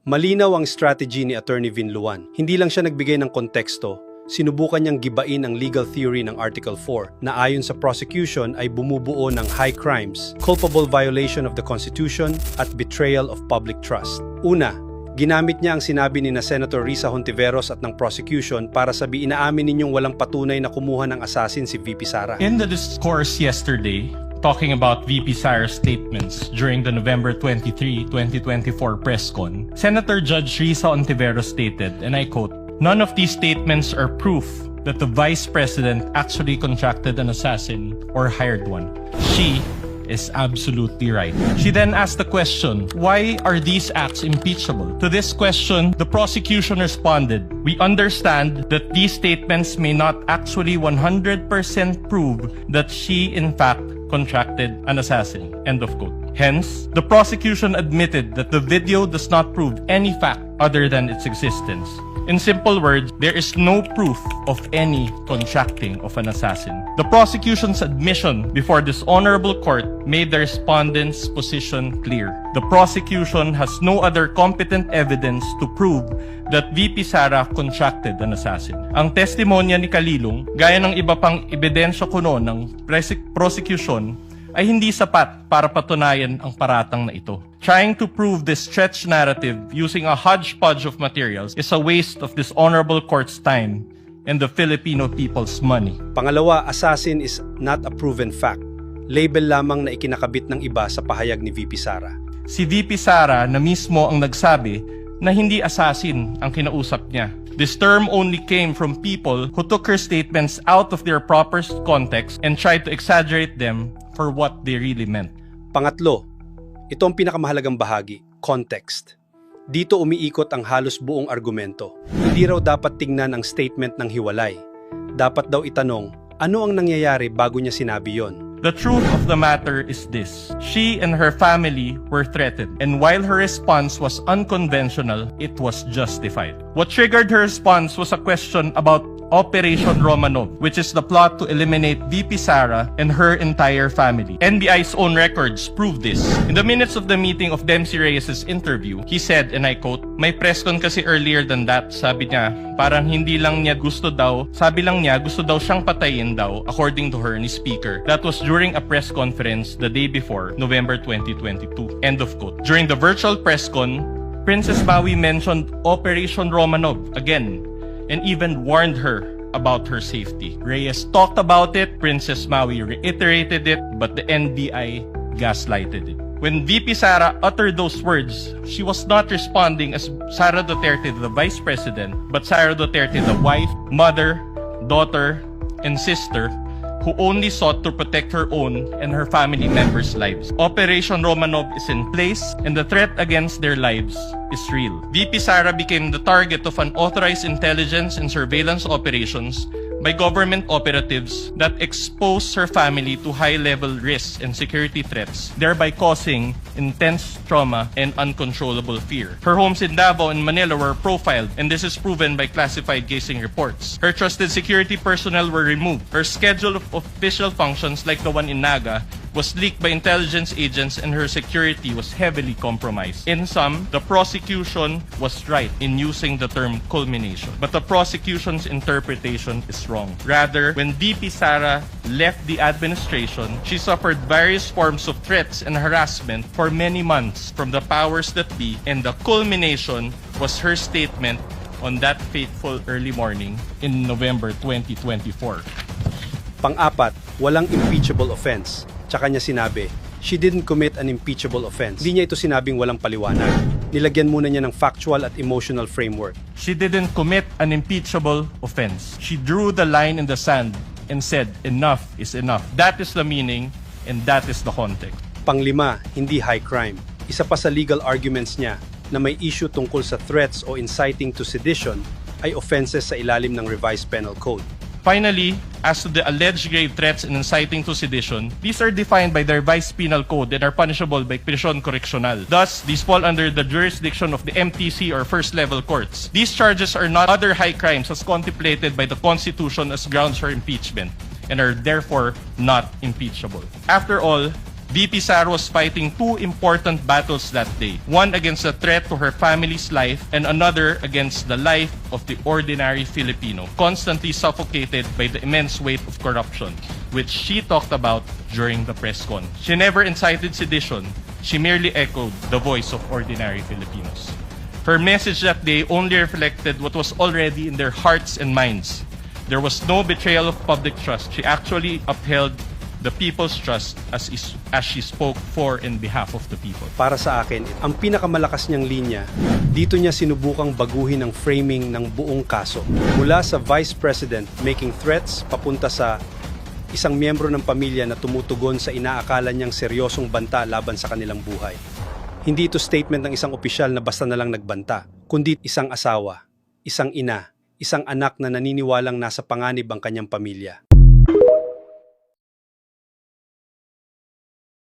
Malinaw ang strategy ni Attorney Vinluan. Hindi lang siya nagbigay ng konteksto, sinubukan niyang gibain ang legal theory ng Article 4 na ayon sa prosecution ay bumubuo ng high crimes, culpable violation of the Constitution at betrayal of public trust. Una, ginamit niya ang sinabi ni na Senator Risa Hontiveros at ng prosecution para sabihin na amin ninyong walang patunay na kumuha ng assassin si VP Sara. In the discourse yesterday, talking about VP Sara's statements during the November 23, 2024 press con, Senator Judge Risa Hontiveros stated, and I quote, "None of these statements are proof that the Vice President actually contracted an assassin or hired one. She is absolutely right." She then asked the question, why are these acts impeachable? To this question, the prosecution responded, "We understand that these statements may not actually 100% prove that she in fact contracted an assassin." End of quote. Hence, the prosecution admitted that the video does not prove any fact other than its existence. In simple words, there is no proof of any contracting of an assassin. The prosecution's admission before this honorable court made the respondent's position clear. The prosecution has no other competent evidence to prove that VP Sara contracted an assassin. Ang testimonya ni Kalilong, gaya ng iba pang ebidensya kuno ng prosecution, ay hindi sapat para patunayan ang paratang na ito. Trying to prove this stretched narrative using a hodgepodge of materials is a waste of this honorable court's time and the Filipino people's money. Pangalawa, assassin is not a proven fact. Label lamang na ikinakabit ng iba sa pahayag ni VP Sara. Si VP Sara na mismo ang nagsabi na hindi assassin ang kinausap niya. This term only came from people who took her statements out of their proper context and tried to exaggerate them for what they really meant. Pangatlo, ito ang pinakamahalagang bahagi, context. Dito umiikot ang halos buong argumento. Hindi raw dapat tingnan ang statement ng hiwalay. Dapat daw itanong, ano ang nangyayari bago niya sinabi yon? The truth of the matter is this. She and her family were threatened, and while her response was unconventional, it was justified. What triggered her response was a question about Operation Romanov, which is the plot to eliminate VP Sara and her entire family. NBI's own records prove this. In the minutes of the meeting of Dempsey Reyes' interview, he said, and I quote, "May press con kasi earlier than that," sabi niya, parang hindi lang niya gusto daw, sabi lang niya gusto daw siyang patayin daw, according to her ni speaker. That was during a press conference the day before, November 2022. End of quote. During the virtual press con, Princess Maui mentioned Operation Romanov again, and even warned her about her safety. Reyes talked about it, Princess Maui reiterated it, but the NBI gaslighted it. When VP Sara uttered those words, she was not responding as Sara Duterte, the Vice President, but Sara Duterte, the wife, mother, daughter, and sister, who only sought to protect her own and her family members' lives. Operation Romanov is in place, and the threat against their lives is real. VP Sara became the target of unauthorized intelligence and surveillance operations by government operatives that exposed her family to high-level risks and security threats, thereby causing intense trauma and uncontrollable fear. Her homes in Davao and Manila were profiled, and this is proven by classified casing reports. Her trusted security personnel were removed. Her schedule of official functions, like the one in Naga, was leaked by intelligence agents, and her security was heavily compromised. In sum, the prosecution was right in using the term culmination, but the prosecution's interpretation is wrong. Rather, when VP Sara left the administration, she suffered various forms of threats and harassment for many months from the powers that be, and the culmination was her statement on that fateful early morning in November 2024. Pang-apat, walang impeachable offense. Tsaka niya sinabi, she didn't commit an impeachable offense. Hindi niya ito sinabing walang paliwanag. Nilagyan muna niya ng factual at emotional framework. She didn't commit an impeachable offense. She drew the line in the sand and said, enough is enough. That is the meaning, and that is the context. Panglima, hindi high crime. Isa pa sa legal arguments niya na may issue tungkol sa threats o inciting to sedition ay offenses sa ilalim ng revised penal code. Finally, as to the alleged grave threats and inciting to sedition, these are defined by the revised penal code and are punishable by prison correctional. Thus, these fall under the jurisdiction of the MTC or first-level courts. These charges are not other high crimes as contemplated by the Constitution as grounds for impeachment and are therefore not impeachable. After all, VP Sara was fighting two important battles that day. One against the threat to her family's life and another against the life of the ordinary Filipino, constantly suffocated by the immense weight of corruption, which she talked about during the press con. She never incited sedition. She merely echoed the voice of ordinary Filipinos. Her message that day only reflected what was already in their hearts and minds. There was no betrayal of public trust. She actually upheld the people's trust as she spoke for and behalf of the people. Para sa akin, ang pinakamalakas niyang linya, dito niya sinubukang baguhin ang framing ng buong kaso. Mula sa Vice President making threats papunta sa isang miyembro ng pamilya na tumutugon sa inaakala niyang seryosong banta laban sa kanilang buhay. Hindi ito statement ng isang opisyal na basta na lang nagbanta, kundi isang asawa, isang ina, isang anak na naniniwalang nasa panganib ang kanyang pamilya.